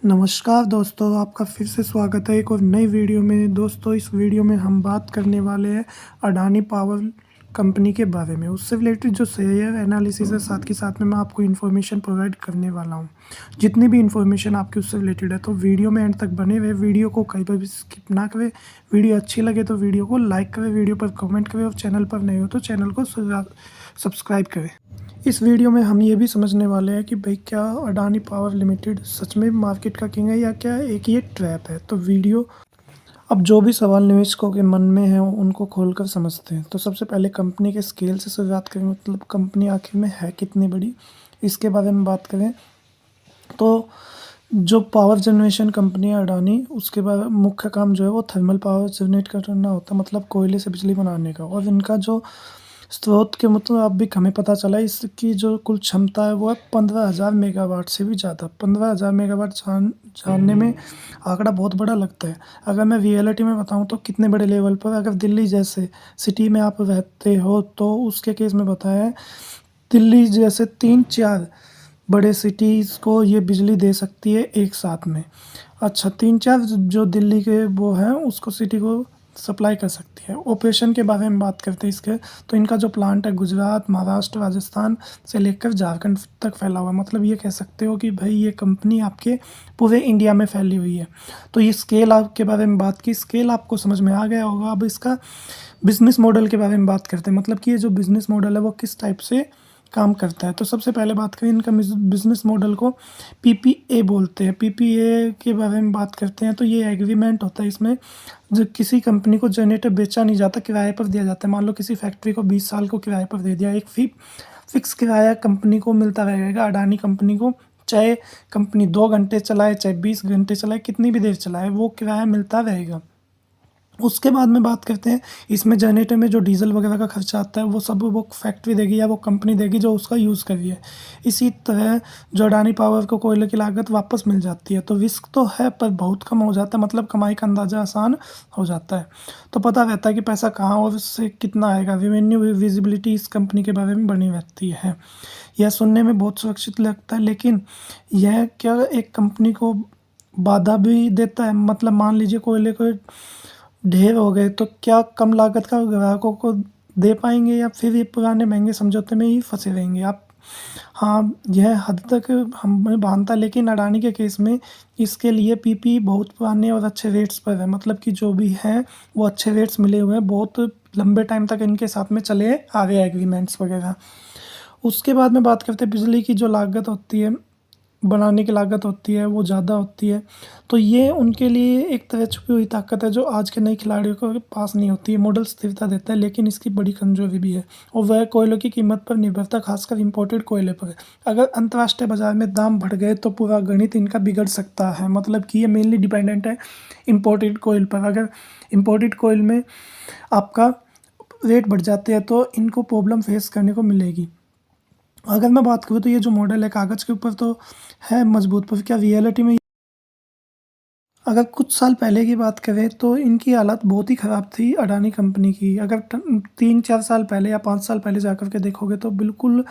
नमस्कार दोस्तों, आपका फिर से स्वागत है एक और नई वीडियो में। दोस्तों, इस वीडियो में हम बात करने वाले हैं अडानी पावर कंपनी के बारे में। उससे रिलेटेड जो शेयर एनालिसिस है, साथ के साथ में मैं आपको इन्फॉर्मेशन प्रोवाइड करने वाला हूँ। जितनी भी इन्फॉर्मेशन आपकी उससे रिलेटेड है, तो वीडियो में एंड तक बने हुए। वीडियो को कहीं पर भी स्किप ना करें। वीडियो अच्छी लगे तो वीडियो को लाइक करें, वीडियो पर कमेंट करें, और चैनल पर नए हो तो चैनल को सब्सक्राइब करें। इस वीडियो में हम ये भी समझने वाले हैं कि भाई क्या अडानी पावर लिमिटेड सच में मार्केट का किंग है या क्या एक ये ट्रैप है। तो वीडियो अब जो भी सवाल निवेशकों के मन में है उनको खोलकर समझते हैं। तो सबसे पहले कंपनी के स्केल से शुरुआत करें, मतलब कंपनी आखिर में है कितनी बड़ी, इसके बारे में बात करें। तो जो पावर जनरेशन कंपनी है अडानी, उसके बाद मुख्य काम जो है वो थर्मल पावर जनरेट करना होता है, मतलब कोयले से बिजली बनाने का। और इनका जो स्रोत के मुताबिक हमें पता चला इसकी जो कुल क्षमता है वो है 15,000 मेगावाट से भी ज़्यादा। 15,000 मेगावाट जानने में आंकड़ा बहुत बड़ा लगता है। अगर मैं रियलिटी में बताऊं तो कितने बड़े लेवल पर, अगर दिल्ली जैसे सिटी में आप रहते हो तो उसके केस में बताया है, दिल्ली जैसे 3-4 बड़े सिटीज़ को ये बिजली दे सकती है एक साथ में। अच्छा, 3-4 जो दिल्ली के वो हैं उसको सिटी को सप्लाई कर सकती है। ऑपरेशन के बारे में बात करते हैं इसके, तो इनका जो प्लांट है गुजरात, महाराष्ट्र, राजस्थान से लेकर झारखंड तक फैला हुआ है। मतलब ये कह सकते हो कि भाई ये कंपनी आपके पूरे इंडिया में फैली हुई है। तो ये स्केल आप के बारे में बात की, स्केल आपको समझ में आ गया होगा। अब इसका बिजनेस मॉडल के बारे में बात करते हैं, मतलब कि ये जो बिजनेस मॉडल है वो किस टाइप से काम करता है। तो सबसे पहले बात करें इनका बिजनेस मॉडल को, पीपीए बोलते हैं। पीपीए के बारे में बात करते हैं तो ये एग्रीमेंट होता है। इसमें जो किसी कंपनी को जनरेटर बेचा नहीं जाता, किराए पर दिया जाता है। मान लो किसी फैक्ट्री को 20 साल को किराए पर दे दिया, एक फिक्स किराया कंपनी को मिलता रहेगा, अडानी कंपनी को। चाहे कंपनी 2 घंटे चलाए, चाहे 20 घंटे चलाए, कितनी भी देर चलाए, वो किराया मिलता रहेगा। उसके बाद में बात करते हैं, इसमें जनरेटर में जो डीजल वगैरह का खर्चा आता है वो सब वो फैक्ट्री देगी या वो कंपनी देगी जो उसका यूज़ कर रही है। इसी तरह जो अडानी पावर को कोयले की लागत वापस मिल जाती है। तो रिस्क तो है पर बहुत कम हो जाता है, मतलब कमाई का अंदाज़ा आसान हो जाता है। तो पता रहता है कि पैसा कहाँ और उससे कितना आएगा। रेवेन्यू विजिबिलिटी इस कंपनी के बारे में बनी रहती है। यह सुनने में बहुत सुरक्षित लगता है, लेकिन यह क्या एक कंपनी को बाधा भी देता है। मतलब मान लीजिए कोयले को ढेर हो गए तो क्या कम लागत का ग्राहकों को दे पाएंगे, या फिर ये पुराने महंगे समझौते में ही फंसे रहेंगे आप। हाँ, यह हद तक हमें बांधता, लेकिन अडानी के केस में इसके लिए पीपी बहुत पुराने और अच्छे रेट्स पर है। मतलब कि जो भी है वो अच्छे रेट्स मिले हुए हैं, बहुत लंबे टाइम तक इनके साथ में चले आ गए एग्रीमेंट्स वगैरह। उसके बाद में बात करते हैं बिजली की जो लागत होती है, बनाने की लागत होती है, वो ज़्यादा होती है। तो ये उनके लिए एक तरह छुपी हुई ताकत है जो आज के नए खिलाड़ियों के पास नहीं होती है। मॉडल स्थिरता देता है, लेकिन इसकी बड़ी कमजोरी भी है, और वह कोयलों की कीमत पर निर्भरता, खासकर इंपोर्टेड कोयले पर है। अगर अंतर्राष्ट्रीय बाजार में दाम बढ़ गए तो पूरा गणित इनका बिगड़ सकता है। मतलब कि ये मेनली डिपेंडेंट है इम्पोर्टेड कोयल पर। अगर इम्पोर्टेड कोयल में आपका रेट बढ़ जाते हैं तो इनको प्रॉब्लम फेस करने को मिलेगी। अगर मैं बात करूँ तो ये जो मॉडल है कागज़ के ऊपर तो है मजबूत, पर क्या रियलिटी में, अगर कुछ साल पहले की बात करें तो इनकी हालत बहुत ही ख़राब थी अडानी कंपनी की। अगर 3-4 साल पहले या 5 साल पहले जाकर के देखोगे तो बिल्कुल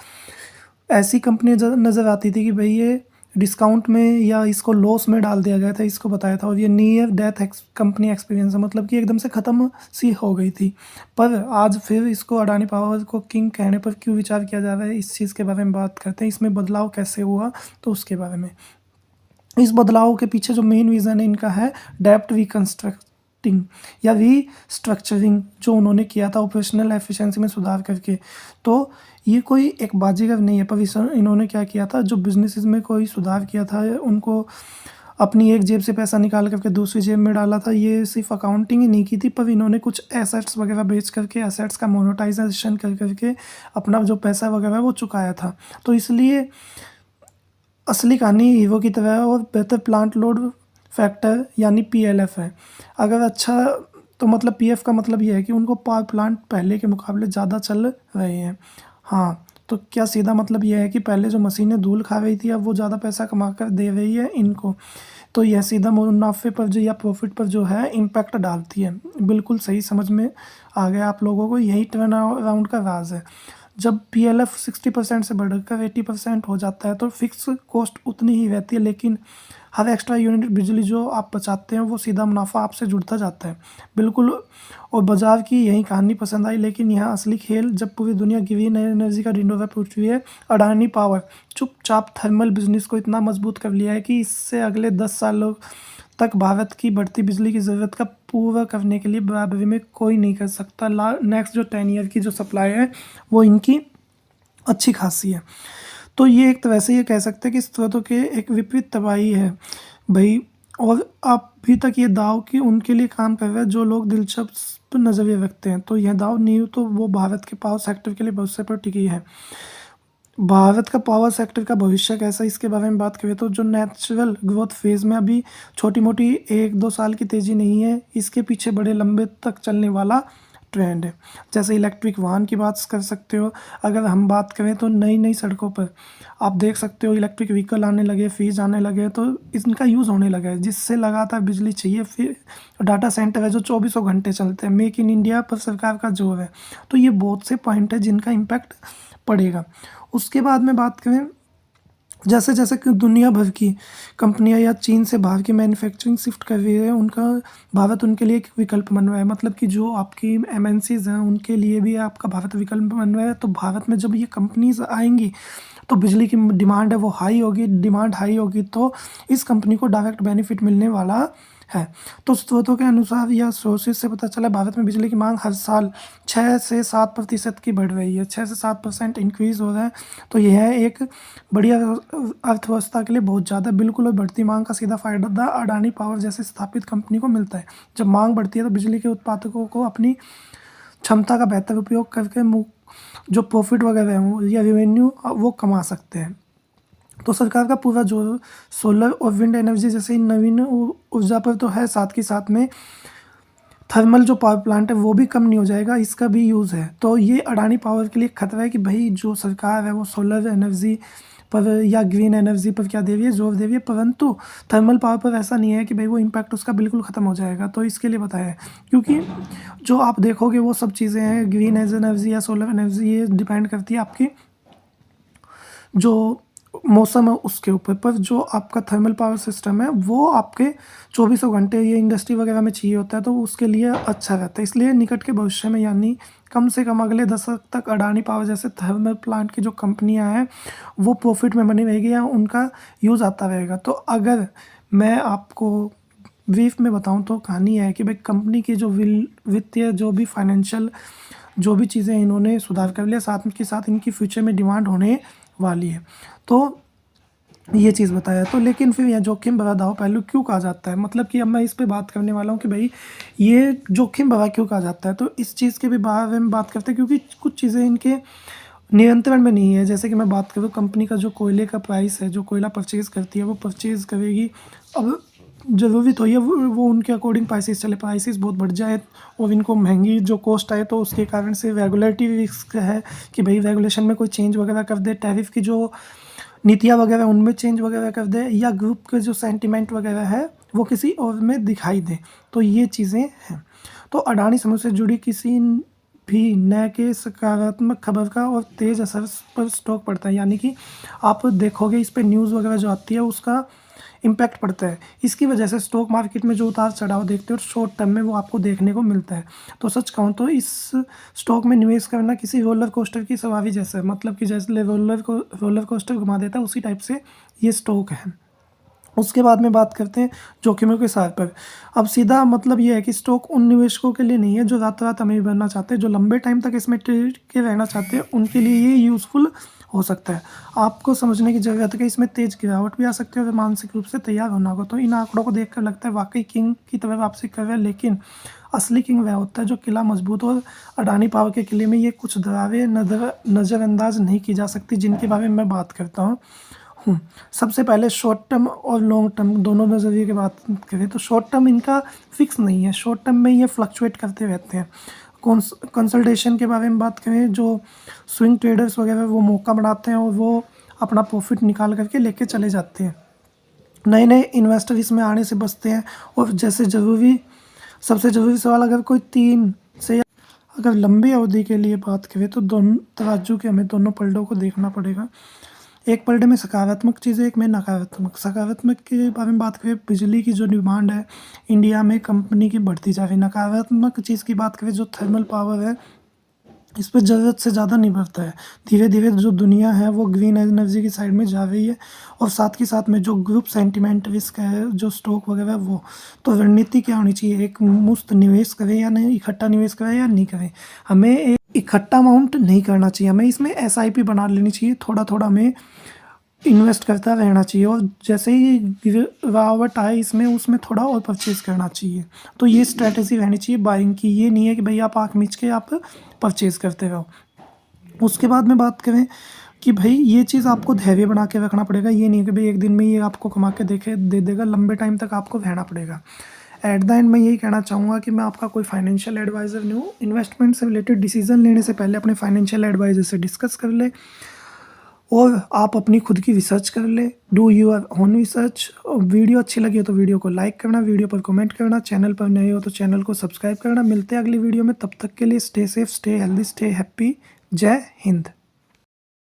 ऐसी कंपनी नज़र आती थी कि भाई ये डिस्काउंट में या इसको लॉस में डाल दिया गया था, इसको बताया था। और ये नियर डेथ कंपनी एक्सपीरियंस है, मतलब कि एकदम से ख़त्म सी हो गई थी। पर आज फिर इसको अडानी पावर को किंग कहने पर क्यों विचार किया जा रहा है, इस चीज़ के बारे में बात करते हैं। इसमें बदलाव कैसे हुआ तो उसके बारे में। इस बदलाव के पीछे जो मेन रीज़न है इनका है डेप्ट रिकंस्ट्रक्टिंग या रीस्ट्रक्चरिंग, जो उन्होंने किया था ऑपरेशनल एफिशिएंसी में सुधार करके। तो ये कोई एक बाजीगर नहीं है, पर इन्होंने क्या किया था, जो बिजनेसेस में कोई सुधार किया था, उनको अपनी एक जेब से पैसा निकाल करके दूसरी जेब में डाला था। ये सिर्फ अकाउंटिंग ही नहीं की थी, पर इन्होंने कुछ एसेट्स वगैरह बेच करके, एसेट्स का मोनेटाइजेशन कर करके अपना जो पैसा वगैरह वो चुकाया था। तो इसलिए असली कहानी हीरो की तरह है, और बेहतर प्लांट लोड फैक्टर यानी पीएलएफ है। अगर अच्छा, तो मतलब पीएफ का मतलब ये है कि उनको पावर प्लांट पहले के मुकाबले ज़्यादा चल रहे हैं। हाँ, तो क्या सीधा मतलब ये है कि पहले जो मशीनें धूल खा रही थी अब वो ज़्यादा पैसा कमा कर दे रही है इनको। तो यह सीधा मुनाफे पर जो या प्रॉफिट पर जो है इम्पैक्ट डालती है। बिल्कुल सही समझ में आ गया आप लोगों को, यही टर्न अराउंड का राज है। जब पीएलएफ 60% से बढ़कर 80% हो जाता है तो फिक्स कॉस्ट उतनी ही रहती है, लेकिन हर एक्स्ट्रा यूनिट बिजली जो आप बचाते हैं वो सीधा मुनाफा आपसे जुड़ता जाता है। बिल्कुल। और बाजार की यही कहानी पसंद आई, लेकिन यहाँ असली खेल जब पूरी दुनिया ग्रीन एनर्जी का ढिंढोरा पीट रही है। अडानी पावर चुपचाप थर्मल बिजनेस को इतना मजबूत कर लिया है कि इससे अगले 10 सालों तक भारत की बढ़ती बिजली की ज़रूरत का पूरा करने के लिए बराबरी में कोई नहीं कर सकता। नेक्स्ट जो 10 ईयर की जो सप्लाई है वो इनकी अच्छी खासी है। तो ये एक तरह से ये कह सकते हैं कि स्रोतों के एक विपरीत तबाही है भाई। और अभी तक ये दाव कि उनके लिए काम कर रहा है जो लोग दिलचस्प नज़रिए रखते हैं। तो यह दाव नींव तो वो भारत के पावर सेक्टर के लिए भरोसे पर टिकी है। भारत का पावर सेक्टर का भविष्य कैसा, इसके बारे में बात करें तो जो नेचुरल ग्रोथ फेज़ में अभी छोटी मोटी 1-2 साल की तेज़ी नहीं है, इसके पीछे बड़े लंबे तक चलने वाला ट्रेंड है। जैसे इलेक्ट्रिक वाहन की बात कर सकते हो। अगर हम बात करें तो नई नई सड़कों पर आप देख सकते हो इलेक्ट्रिक व्हीकल आने लगे, फ्रिज आने लगे, तो इनका यूज़ होने लगा है जिससे लगातार बिजली चाहिए। फिर डाटा सेंटर है जो 24 घंटे चलते हैं। मेक इन इंडिया पर सरकार का जोर है। तो ये बहुत से पॉइंट है जिनका इम्पैक्ट पड़ेगा। उसके बाद में बात करें जैसे जैसे कि दुनिया भर की कंपनियां या चीन से बाहर की मैन्युफैक्चरिंग शिफ्ट कर रही है, उनका भारत उनके लिए एक विकल्प बन रहा है। मतलब कि जो आपकी एमएनसीज हैं उनके लिए भी आपका भारत विकल्प बन रहा है। तो भारत में जब ये कंपनीज आएंगी तो बिजली की डिमांड है वो हाई होगी। डिमांड हाई होगी तो इस कंपनी को डायरेक्ट बेनिफिट मिलने वाला है। तो स्रोतों के अनुसार या सोर्सेज से पता चला भारत में बिजली की मांग हर साल 6 से 7% की बढ़ रही है। 6 से 7% इंक्रीज़ हो रहा है। तो यह एक बढ़िया अर्थव्यवस्था के लिए बहुत ज़्यादा बिल्कुल। और बढ़ती मांग का सीधा फायदा अडानी पावर जैसे स्थापित कंपनी को मिलता है। जब मांग बढ़ती है तो बिजली के उत्पादकों को अपनी क्षमता का बेहतर उपयोग करके जो प्रॉफिट वगैरह हो या रेवेन्यू वो कमा सकते हैं। तो सरकार का पूरा जोर सोलर और विंड एनर्जी जैसे नवीन ऊर्जा पर तो है, साथ के साथ में थर्मल जो पावर प्लांट है वो भी कम नहीं हो जाएगा, इसका भी यूज़ है। तो ये अडानी पावर के लिए खतरा है कि भाई जो सरकार है वो सोलर एनर्जी पर या ग्रीन एनर्जी पर क्या दे रही है, जोर दे रही है, परंतु थर्मल पावर पर ऐसा नहीं है कि भाई वो इम्पैक्ट उसका बिल्कुल ख़त्म हो जाएगा। तो इसके लिए बताया है क्योंकि जो आप देखोगे वो सब चीज़ें हैं ग्रीन एनर्जी या सोलर एनर्जी, ये डिपेंड करती है आपकी जो मौसम है उसके ऊपर। पर जो आपका थर्मल पावर सिस्टम है वो आपके 24 घंटे ये इंडस्ट्री वगैरह में चाहिए होता है, तो उसके लिए अच्छा रहता है। इसलिए निकट के भविष्य में यानी कम से कम अगले दशक तक अडानी पावर जैसे थर्मल प्लांट की जो कंपनियां हैं वो प्रॉफिट में बनी रहेगी या उनका यूज़ आता रहेगा। तो अगर मैं आपको ब्रीफ में बताऊं तो कहानी है कि भाई कंपनी की जो वित्तीय जो भी फाइनेंशियल जो भी चीज़ें इन्होंने सुधार कर लिया, साथ के साथ इनकी फ्यूचर में डिमांड होने वाली है। तो ये चीज़ बताया। तो लेकिन फिर यह जोखिम भरा दाव पहलू क्यों कहा जाता है, मतलब कि अब मैं इस पे बात करने वाला हूँ कि भाई ये जोखिम भरा क्यों कहा जाता है। तो इस चीज़ के भी बारे में बात करते हैं क्योंकि कुछ चीज़ें इनके नियंत्रण में नहीं है। जैसे कि मैं बात करूँ कंपनी का जो कोयले का प्राइस है, जो कोयला परचेज़ करती है वो परचेज़ करेगी। अब ज़रूरी तो ये वो उनके अकॉर्डिंग प्राइसेस चले, प्राइसेस बहुत बढ़ जाए और इनको महंगी जो कॉस्ट आए तो उसके कारण से रेगुलेटरी रिस्क है कि भाई रेगुलेशन में कोई चेंज वगैरह कर दे, टैरिफ की जो नीतियाँ वगैरह उनमें चेंज वगैरह कर दे, या ग्रुप के जो सेंटिमेंट वगैरह है वो किसी और में दिखाई दे। तो ये चीज़ें हैं। तो अडानी समूह से जुड़ी किसी भी नए के सकारात्मक खबर का और तेज़ असर पर स्टॉक पड़ता है। यानी कि आप देखोगे इस पर न्यूज़ वगैरह जो आती है उसका इम्पैक्ट पड़ता है। इसकी वजह से स्टॉक मार्केट में जो उतार चढ़ाव देखते हो शॉर्ट टर्म में वो आपको देखने को मिलता है। तो सच कहूँ तो इस स्टॉक में निवेश करना किसी रोलर कोस्टर की सवारी जैसा है, मतलब कि जैसे रोलर कोस्टर घुमा देता है उसी टाइप से ये स्टॉक है। उसके बाद में बात करते हैं जोखिमों के सार पर। अब सीधा मतलब ये है कि स्टॉक उन निवेशकों के लिए नहीं है जो रात रात अमीर बनना चाहते हैं, जो लंबे टाइम तक इसमें ट्रेड के रहना चाहते हैं, उनके लिए ये यूज़फुल हो सकता है। आपको समझने की ज़रूरत है कि इसमें तेज़ गिरावट भी आ सकती है और मानसिक रूप से तैयार होना होगा। तो इन आंकड़ों को देखकर लगता है वाकई किंग की तरह वापसी कर रहा है, लेकिन असली किंग वह होता है जो किला मजबूत। और अडानी पावर के किले में ये कुछ दरारें नज़रअंदाज नहीं की जा सकती जिनके बारे में मैं बात करता हूँ। सबसे पहले शॉर्ट टर्म और लॉन्ग टर्म दोनों नज़रिए की बात करें तो शॉर्ट टर्म इनका फिक्स नहीं है, शॉर्ट टर्म में ये फ्लक्चुएट करते रहते हैं। कंसल्टेशन के बारे में बात करें, जो स्विंग ट्रेडर्स वगैरह वो मौका बनाते हैं और वो अपना प्रॉफिट निकाल करके लेके चले जाते हैं। नए नए इन्वेस्टर इसमें आने से बचते हैं। और जैसे सबसे ज़रूरी सवाल, अगर कोई 3 से अगर लंबी अवधि के लिए बात करें तो दोनों तराजू के हमें दोनों पलड़ों को देखना पड़ेगा। एक पर डे में सकारात्मक चीज़ें, एक में नकारात्मक। सकारात्मक के बारे में बात करें, बिजली की जो डिमांड है इंडिया में कंपनी की बढ़ती जा रही है। नकारात्मक चीज़ की बात करें, जो थर्मल पावर है इस पर ज़रूरत से ज़्यादा नहीं बढ़ता है। धीरे धीरे जो दुनिया है वो ग्रीन एनर्जी की साइड में जा रही है, और साथ के साथ में जो ग्रुप सेंटिमेंट रिस्क है, जो स्टॉक वगैरह, वो तो रणनीति क्या होनी चाहिए, एक मुफ्त निवेश करें या नहीं, इकट्ठा निवेश करें या नहीं करें। हमें एक इकट्ठा अमाउंट नहीं करना चाहिए, हमें इसमें SIP बना लेनी चाहिए, थोड़ा थोड़ा हमें इन्वेस्ट करता रहना चाहिए, और जैसे ही गिरावट आए इसमें, उसमें थोड़ा और परचेज़ करना चाहिए। तो ये स्ट्रेटजी रहनी चाहिए बाइंग की। ये नहीं है कि भाई आप आँख मीच के आप परचेज़ करते रहो। उसके बाद में बात करें कि भाई ये चीज़ आपको धैर्य बना के रखना पड़ेगा। ये नहीं है कि भाई एक दिन में ये आपको कमा के दे देगा, लंबे टाइम तक आपको रहना पड़ेगा। एट द एंड मैं यही कहना चाहूँगा कि मैं आपका कोई फाइनेंशियल एडवाइज़र नहीं हूँ। इन्वेस्टमेंट से रिलेटेड डिसीजन लेने से पहले अपने फाइनेंशियल एडवाइज़र से डिस्कस कर ले, और आप अपनी खुद की रिसर्च कर ले, do your own research. Video अच्छी लगी हो तो वीडियो को लाइक करना, वीडियो पर कमेंट करना, चैनल पर नए हो तो चैनल को सब्सक्राइब करना। मिलते हैं अगली वीडियो में, तब तक के लिए stay safe, stay healthy, stay happy. जय हिंद।